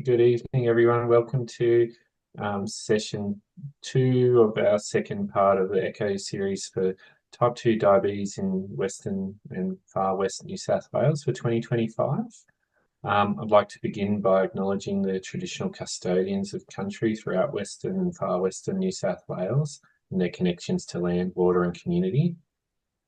Good evening, everyone. Welcome to session 2 of our second part of the ECHO series for type 2 diabetes in Western and Far West New South Wales for 2025. I'd like to begin by acknowledging the traditional custodians of country throughout Western and Far Western New South Wales and their connections to land, water and community.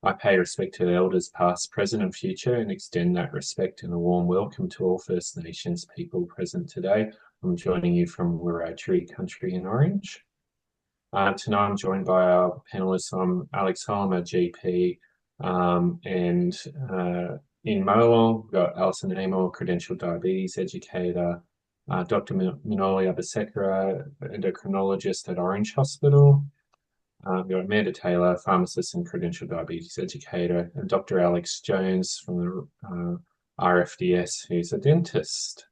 I pay respect to the elders past, present and future and extend that respect and a warm welcome to all First Nations people present today. I'm joining you from Wiradjuri country in Orange. Tonight I'm joined by our panellists. I'm Alex Holm, a GP, and in Molong, we've got Alison Amor, credentialed diabetes educator, Dr. Manoli Abasekara, endocrinologist at Orange Hospital. We've got Amanda Taylor, pharmacist and credentialed diabetes educator, and Dr. Alex Jones from the RFDS, who's a dentist.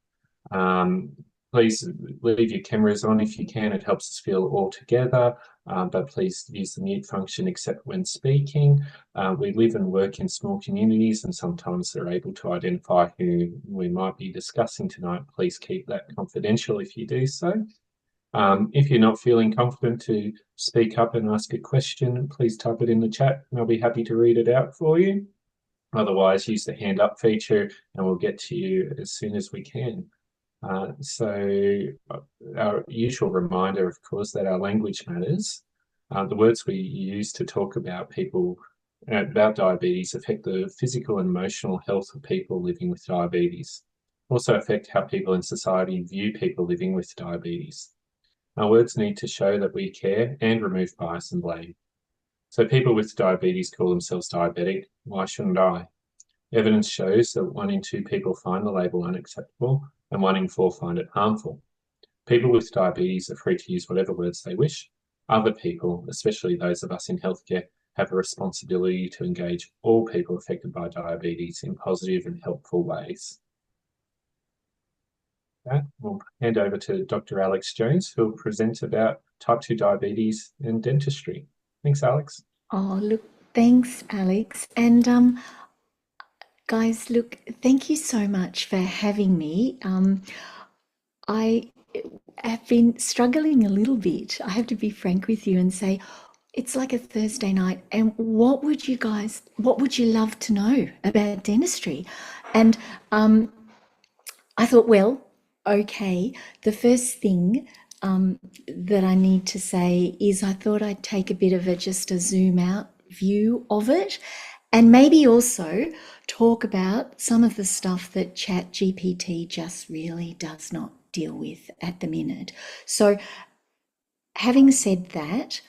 Please leave your cameras on if you can. It helps us feel all together, but please use the mute function except when speaking. We live and work in small communities and sometimes they're able to identify who we might be discussing tonight. Please keep that confidential if you do so. If you're not feeling confident to speak up and ask a question, please type it in the chat and I'll be happy to read it out for you. Otherwise, use the hand up feature and we'll get to you as soon as we can. So our usual reminder, of course, that our language matters. The words we use to talk about about diabetes affect the physical and emotional health of people living with diabetes. Also affect how people in society view people living with diabetes. Our words need to show that we care and remove bias and blame. So people with diabetes call themselves diabetic. Why shouldn't I? Evidence shows that 1 in 2 people find the label unacceptable and 1 in 4 find it harmful. People with diabetes are free to use whatever words they wish. Other people, especially those of us in healthcare, have a responsibility to engage all people affected by diabetes in positive and helpful ways. We'll hand over to Dr. Alex Jones, who will present about type 2 diabetes and dentistry. Thanks, Alex. Oh, look, thanks, Alex. And guys, look, thank you so much for having me. I have been struggling a little bit. I have to be frank with you and say, it's like a Thursday night, and what would you love to know about dentistry? And I thought, well, okay, the first thing that I need to say is I thought I'd take a bit of just a zoom out view of it and maybe also talk about some of the stuff that ChatGPT just really does not deal with at the minute. So having said that,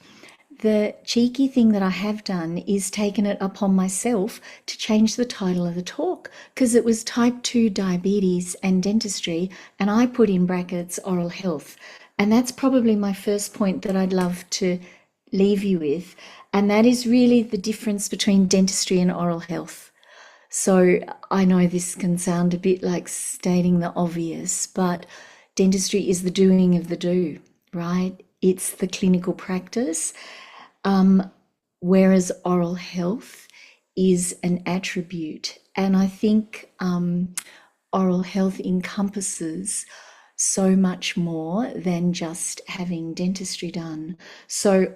the cheeky thing that I have done is taken it upon myself to change the title of the talk because it was type 2 diabetes and dentistry, and I put in brackets oral health. And that's probably my first point that I'd love to leave you with. And that is really the difference between dentistry and oral health. So I know this can sound a bit like stating the obvious, but dentistry is the doing of the do, right? It's the clinical practice. Whereas oral health is an attribute. And I think oral health encompasses so much more than just having dentistry done. So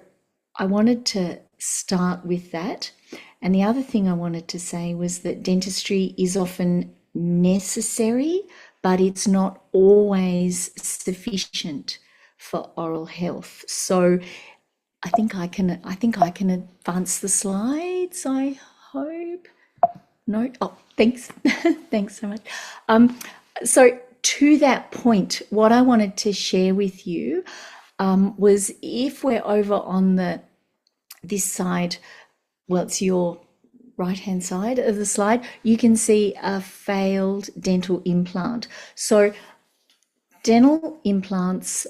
I wanted to start with that. And the other thing I wanted to say was that dentistry is often necessary, but it's not always sufficient for oral health. So I think I can advance the slides, I hope. No? Oh, thanks. Thanks so much. So to that point, what I wanted to share with you was if we're over on this side, well, it's your right-hand side of the slide, you can see a failed dental implant. So dental implants,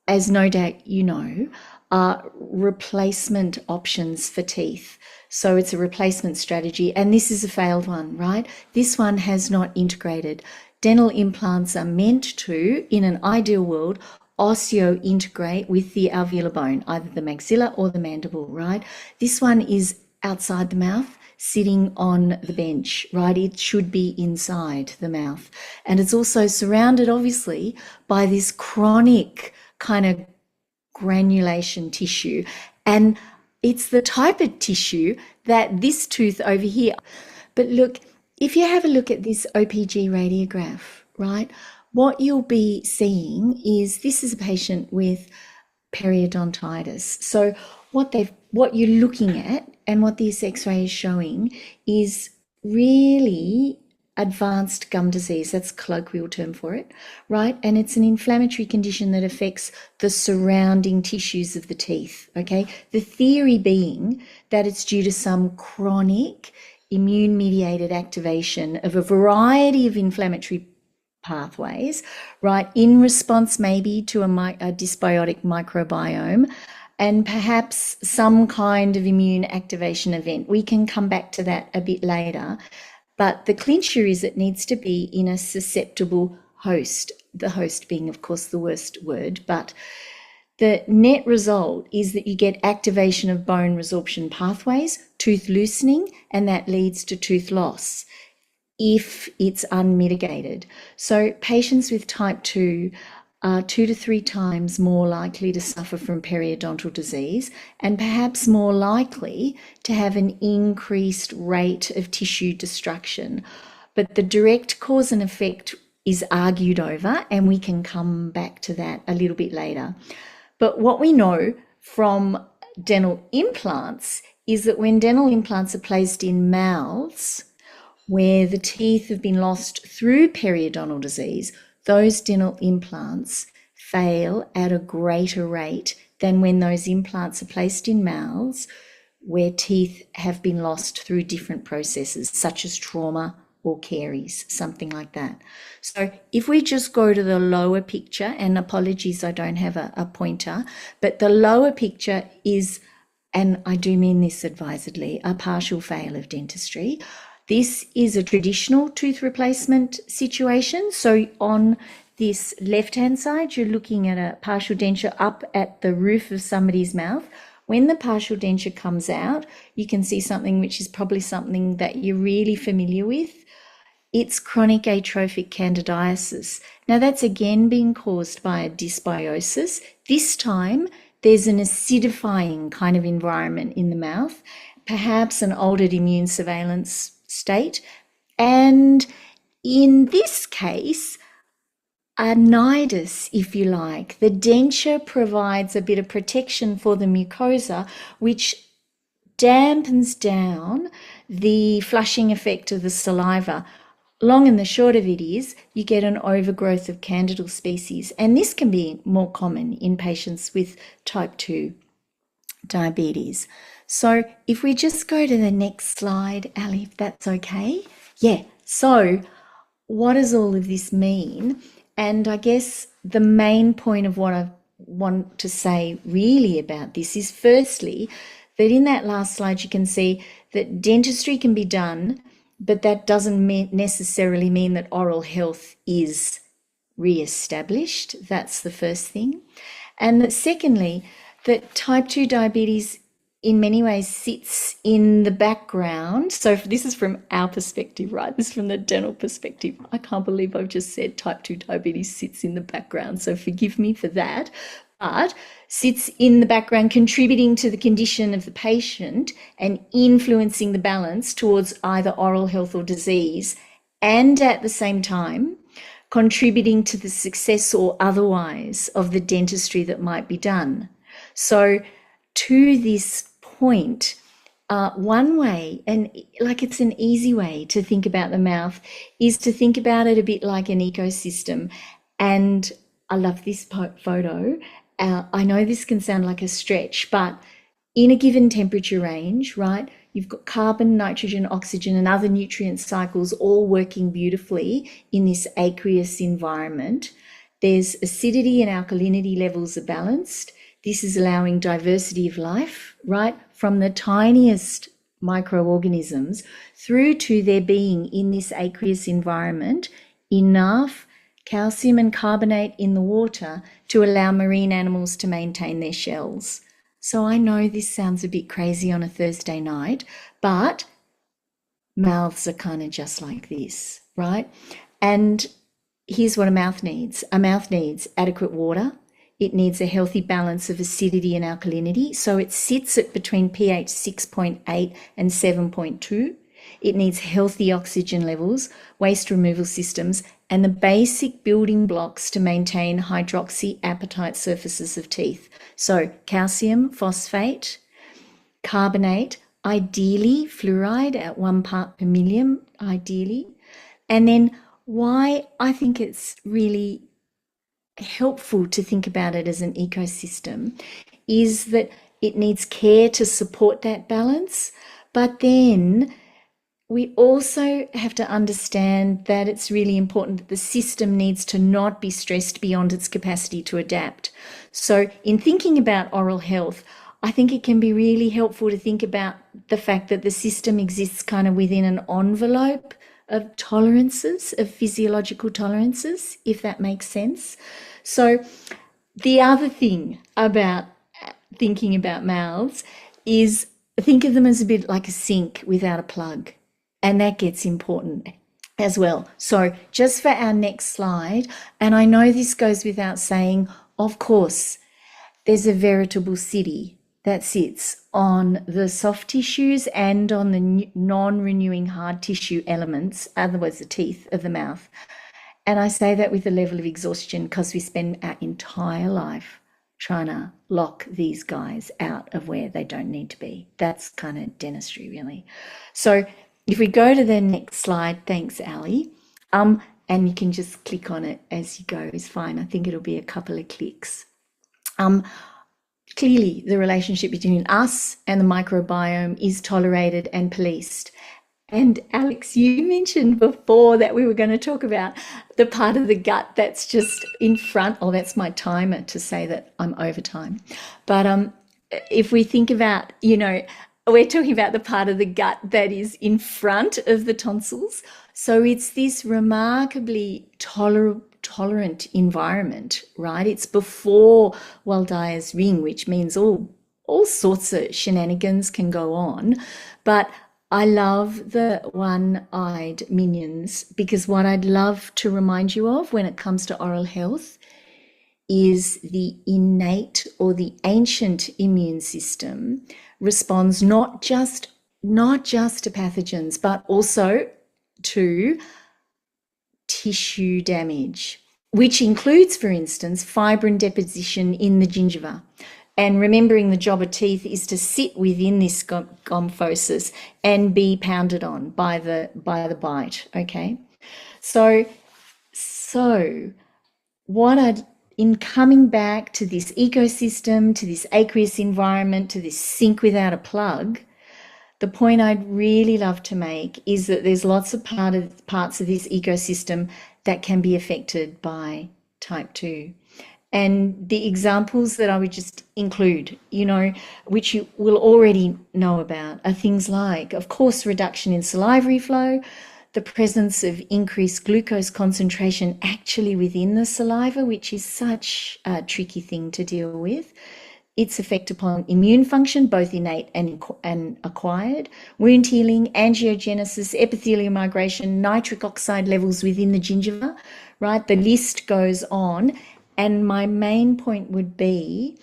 as no doubt you know, are replacement options for teeth. So it's a replacement strategy, and this is a failed one, right? This one has not integrated. Dental implants are meant to, in an ideal world, osseointegrate with the alveolar bone, either the maxilla or the mandible, right? This one is outside the mouth, sitting on the bench, right? It should be inside the mouth. And it's also surrounded, obviously, by this chronic kind of granulation tissue. And it's the type of tissue that this tooth over here. But look, if you have a look at this OPG radiograph, right, what you'll be seeing is this is a patient with periodontitis. So what you're looking at and what this X-ray is showing is really advanced gum disease. That's a colloquial term for it, right? And it's an inflammatory condition that affects the surrounding tissues of the teeth, okay? The theory being that it's due to some chronic immune-mediated activation of a variety of inflammatory pathways, right, in response maybe to a dysbiotic microbiome and perhaps some kind of immune activation event. We can come back to that a bit later. But the clincher is it needs to be in a susceptible host, the host being, of course, the worst word. But the net result is that you get activation of bone resorption pathways, tooth loosening, and that leads to tooth loss if it's unmitigated. So patients with type 2 are 2 to 3 times more likely to suffer from periodontal disease and perhaps more likely to have an increased rate of tissue destruction. But the direct cause and effect is argued over, and we can come back to that a little bit later. But what we know from dental implants is that when dental implants are placed in mouths where the teeth have been lost through periodontal disease, those dental implants fail at a greater rate than when those implants are placed in mouths where teeth have been lost through different processes, such as trauma or caries, something like that. So if we just go to the lower picture, and apologies, I don't have a pointer, but the lower picture is, and I do mean this advisedly, a partial fail of dentistry. This is a traditional tooth replacement situation. So on this left-hand side, you're looking at a partial denture up at the roof of somebody's mouth. When the partial denture comes out, you can see something which is probably something that you're really familiar with. It's chronic atrophic candidiasis. Now that's again being caused by a dysbiosis. This time there's an acidifying kind of environment in the mouth, perhaps an altered immune surveillance state. And in this case, a nidus, if you like. The denture provides a bit of protection for the mucosa, which dampens down the flushing effect of the saliva. Long and the short of it is you get an overgrowth of candidal species, and this can be more common in patients with type 2 diabetes. So if we just go to the next slide, Ali, if that's okay. Yeah, so what does all of this mean? And I guess the main point of what I want to say really about this is firstly, that in that last slide you can see that dentistry can be done, but that doesn't necessarily mean that oral health is re-established. That's the first thing. And that secondly, that type 2 diabetes in many ways sits in the background. So this is from our perspective, right? This is from the dental perspective. I can't believe I've just said type 2 diabetes sits in the background. So forgive me for that. But sits in the background contributing to the condition of the patient and influencing the balance towards either oral health or disease, and at the same time contributing to the success or otherwise of the dentistry that might be done. So to this point, one way, and like it's an easy way to think about the mouth, is to think about it a bit like an ecosystem. And I love this photo. I know this can sound like a stretch, but in a given temperature range, right, you've got carbon, nitrogen, oxygen, and other nutrient cycles all working beautifully in this aqueous environment. There's acidity and alkalinity levels are balanced. This is allowing diversity of life, right, from the tiniest microorganisms through to there being in this aqueous environment enough calcium and carbonate in the water to allow marine animals to maintain their shells. So I know this sounds a bit crazy on a Thursday night, but mouths are kind of just like this, right? And here's what a mouth needs. A mouth needs adequate water. It needs a healthy balance of acidity and alkalinity. So it sits at between pH 6.8 and 7.2. It needs healthy oxygen levels, waste removal systems, and the basic building blocks to maintain hydroxyapatite surfaces of teeth. So calcium, phosphate, carbonate, ideally fluoride at 1 part per million, ideally. And then why I think it's really helpful to think about it as an ecosystem is that it needs care to support that balance, but then we also have to understand that it's really important that the system needs to not be stressed beyond its capacity to adapt. So, in thinking about oral health, I think it can be really helpful to think about the fact that the system exists kind of within an envelope of tolerances, of physiological tolerances, if that makes sense. So, the other thing about thinking about mouths is think of them as a bit like a sink without a plug. And that gets important as well. So just for our next slide, and I know this goes without saying, of course, there's a veritable city that sits on the soft tissues and on the non-renewing hard tissue elements, otherwise the teeth of the mouth. And I say that with a level of exhaustion because we spend our entire life trying to lock these guys out of where they don't need to be. That's kind of dentistry, really. So if we go to the next slide, thanks, Ali. And you can just click on it as you go is fine. I think it'll be a couple of clicks. Clearly, the relationship between us and the microbiome is tolerated and policed. And Alex, you mentioned before that we were going to talk about the part of the gut that's just in front. Oh, that's my timer to say that I'm over time. But if we think about, we're talking about the part of the gut that is in front of the tonsils. So it's this remarkably tolerant environment, right? It's before Waldeyer's ring, which means all sorts of shenanigans can go on. But I love the one-eyed minions because what I'd love to remind you of when it comes to oral health is the innate or the ancient immune system responds not just to pathogens, but also to tissue damage, which includes, for instance, fibrin deposition in the gingiva. And remembering the job of teeth is to sit within this gomphosis and be pounded on by the bite. Okay, so what I'd in coming back to this ecosystem, to this aqueous environment, to this sink without a plug, the point I'd really love to make is that there's lots of parts of this ecosystem that can be affected by type 2. And the examples that I would just include, which you will already know about, are things like, of course, reduction in salivary flow, the presence of increased glucose concentration actually within the saliva, which is such a tricky thing to deal with. Its effect upon immune function, both innate and acquired, wound healing, angiogenesis, epithelial migration, nitric oxide levels within the gingiva, right? The list goes on. And my main point would be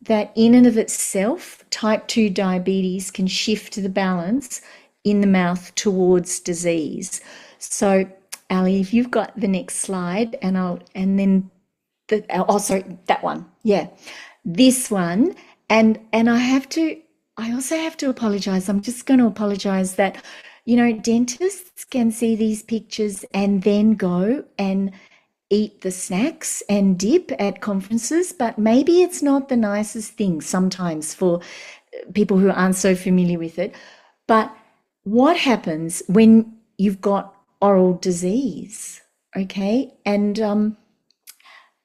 that in and of itself, type 2 diabetes can shift the balance in the mouth towards disease. So, Ali, if you've got the next slide, sorry, that one, yeah, this one, and I also have to apologize. I'm just going to apologize that, dentists can see these pictures and then go and eat the snacks and dip at conferences, but maybe it's not the nicest thing sometimes for people who aren't so familiar with it. But what happens when you've got oral disease? Okay, and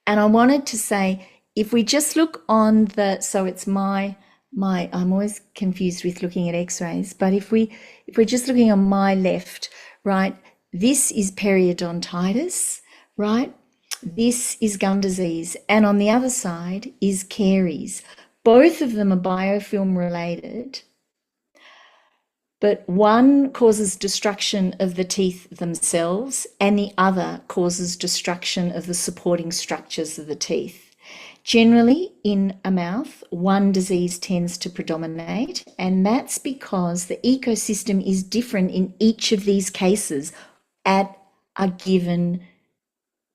I wanted to say, if we just look on so it's my I'm always confused with looking at x-rays, but if we're just looking on my left, right, this is periodontitis, right? This is gum disease, and on the other side is caries. Both of them are biofilm related, but one causes destruction of the teeth themselves, and the other causes destruction of the supporting structures of the teeth. Generally, in a mouth, one disease tends to predominate, and that's because the ecosystem is different in each of these cases at a given,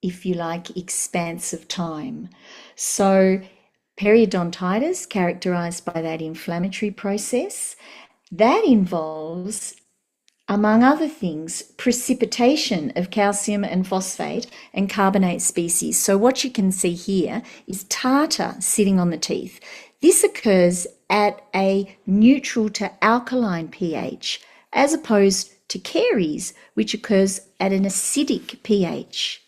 if you like, expanse of time. So, periodontitis, characterized by that inflammatory process, that involves, among other things, precipitation of calcium and phosphate and carbonate species. So what you can see here is tartar sitting on the teeth. This occurs at a neutral to alkaline pH, as opposed to caries, which occurs at an acidic pH.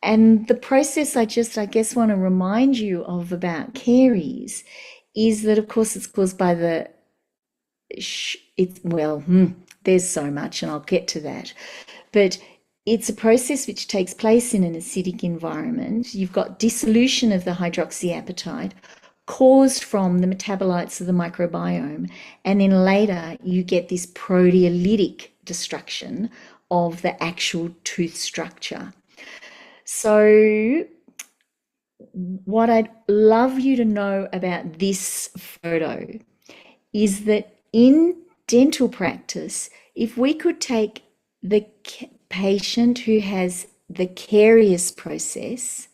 And the process I guess, want to remind you of about caries is that, of course, it's caused by there's so much, and I'll get to that. But it's a process which takes place in an acidic environment. You've got dissolution of the hydroxyapatite caused from the metabolites of the microbiome, and then later you get this proteolytic destruction of the actual tooth structure. So what I'd love you to know about this photo is that in dental practice, if we could take the patient who has the carious process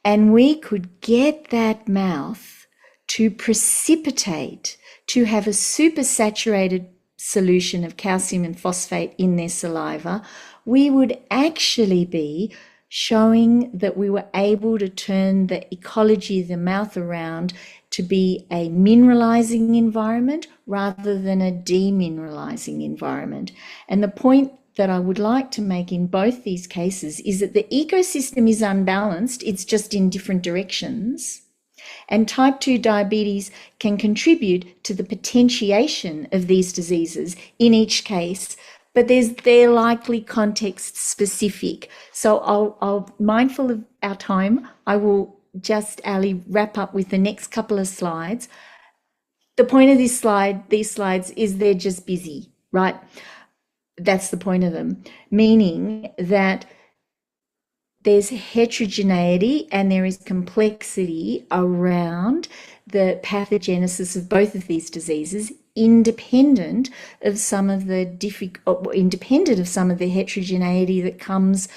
and we could get that mouth to precipitate, to have a supersaturated solution of calcium and phosphate in their saliva, we would actually be showing that we were able to turn the ecology of the mouth around to be a mineralizing environment rather than a demineralizing environment. And the point that I would like to make in both these cases is that the ecosystem is unbalanced, it's just in different directions. And type 2 diabetes can contribute to the potentiation of these diseases in each case, but they're likely context specific. So I'll mindful of our time, I will just, Ali, wrap up with the next couple of slides. The point of these slides is they're just busy, right? That's the point of them, meaning that there's heterogeneity and there is complexity around the pathogenesis of both of these diseases, independent of some of the heterogeneity that comes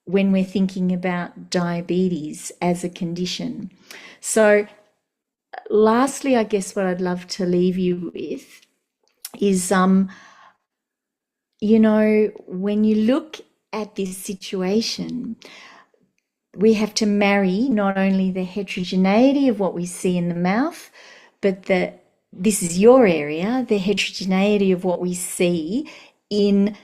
when we're thinking about diabetes as a condition. So lastly, I guess what I'd love to leave you with is, when you look at this situation, we have to marry not only the heterogeneity of what we see in the mouth, but this is your area, the heterogeneity of what we see in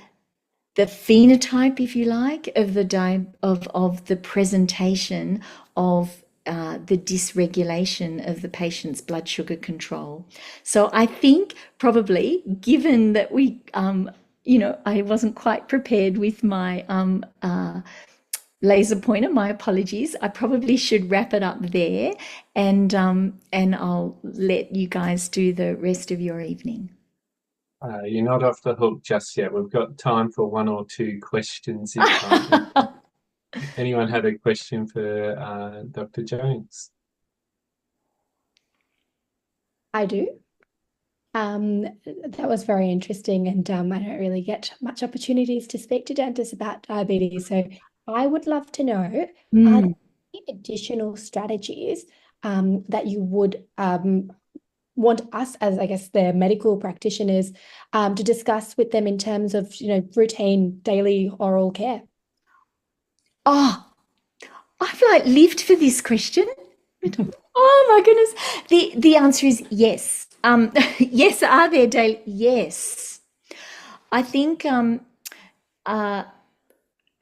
the phenotype, if you like, of the presentation of the dysregulation of the patient's blood sugar control. So I think probably, given that I wasn't quite prepared with my laser pointer, my apologies. I probably should wrap it up there, and I'll let you guys do the rest of your evening. You're not off the hook just yet. We've got time for one or two questions if anyone had a question for Dr. Jones. I do. That was very interesting, and I don't really get much opportunities to speak to dentists about diabetes. So I would love to know, are there any additional strategies that you would want us, as I guess the medical practitioners, to discuss with them in terms of routine daily oral care? Oh, I've lived for this question. Oh my goodness. The answer is yes. Yes, are there daily? Yes. I think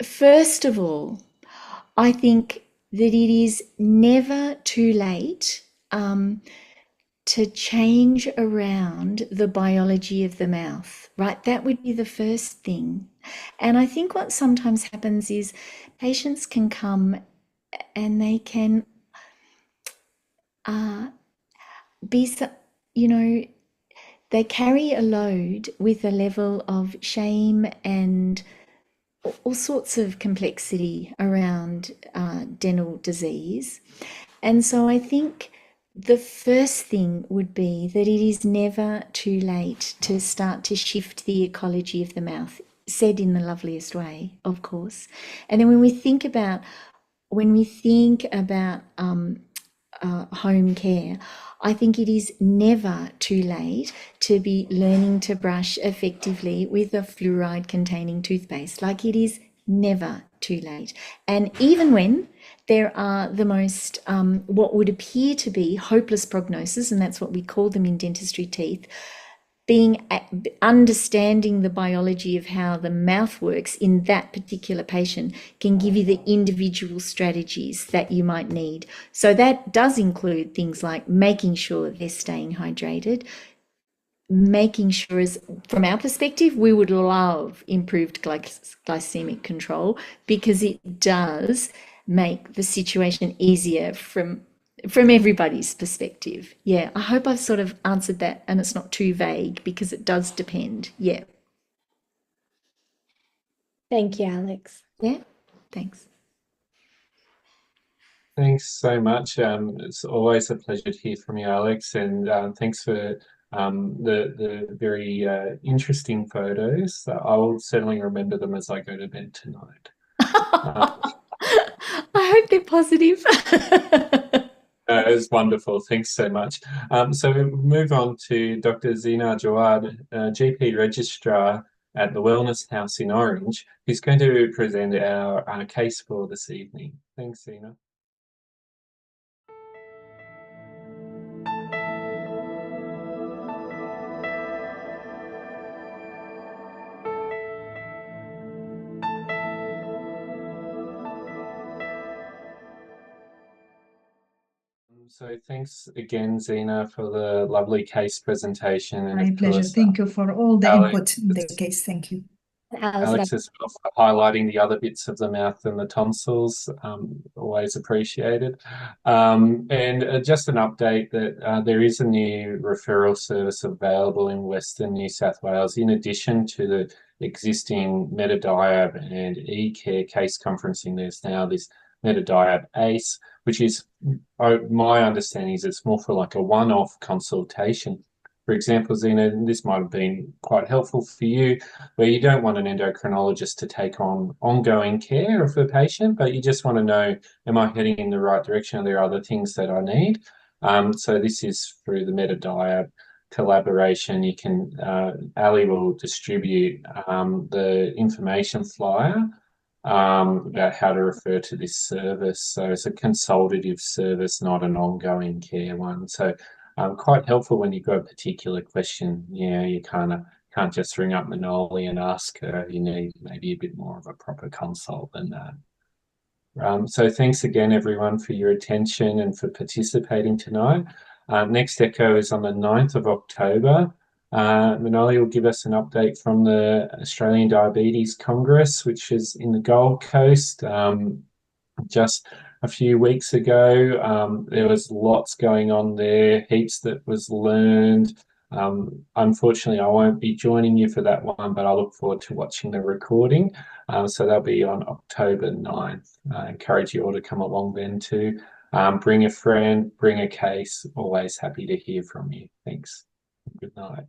first of all, I think that it is never too late to change around the biology of the mouth, right? That would be the first thing. And I think what sometimes happens is patients can come and they can be, they carry a load with a level of shame and all sorts of complexity around dental disease. And so I think the first thing would be that it is never too late to start to shift the ecology of the mouth, said in the loveliest way, of course. And then when we think about home care, I think it is never too late to be learning to brush effectively with a fluoride containing toothpaste. Like, it is never too late. And even when there are the most, what would appear to be hopeless prognosis, and that's what we call them in dentistry, teeth, understanding the biology of how the mouth works in that particular patient can give you the individual strategies that you might need. So that does include things like making sure they're staying hydrated, making sure, as from our perspective, we would love improved glycemic control, because it does make the situation easier from everybody's perspective. Yeah, I hope I've sort of answered that and it's not too vague, because it does depend. Yeah. Thank you, Alex. Yeah. Thanks. Thanks so much. It's always a pleasure to hear from you, Alex, and thanks for the very interesting photos. I will certainly remember them as I go to bed tonight. I hope they're positive. It was wonderful. Thanks so much. So we move on to Dr. Zina Jawad, GP Registrar at the Wellness House in Orange, who's going to present our case for this evening. Thanks, Zina. So thanks again, Zina, for the lovely case presentation. And My of pleasure. course, Thank you for all the Alex, input in the case. Thank you. Alex as well for highlighting the other bits of the mouth and the tonsils. Always appreciated. And just an update that there is a new referral service available in Western New South Wales, in addition to the existing Metadiab and eCare case conferencing. There's now this Metadiab ACE, which is, my understanding is, it's more for like a one-off consultation. For example, Zina, this might have been quite helpful for you, where you don't want an endocrinologist to take on ongoing care of the patient, but you just want to know, am I heading in the right direction? Are there other things that I need? So this is through the Metadiab collaboration. You can, Ali will distribute the information flyer about how to refer to this service. So it's a consultative service, not an ongoing care one. So quite helpful when you've got a particular question. Yeah, you kind of can't just ring up Manoli and ask her. You need maybe a bit more of a proper consult than that. So thanks again, everyone, for your attention and for participating tonight. Next echo is on the 9th of October. Manoli will give us an update from the Australian Diabetes Congress, which is in the Gold Coast. Just a few weeks ago, there was lots going on there, heaps that was learned. Unfortunately, I won't be joining you for that one, but I look forward to watching the recording. So that'll be on October 9th. I encourage you all to come along then too. Bring a friend, bring a case. Always happy to hear from you. Thanks. Good night.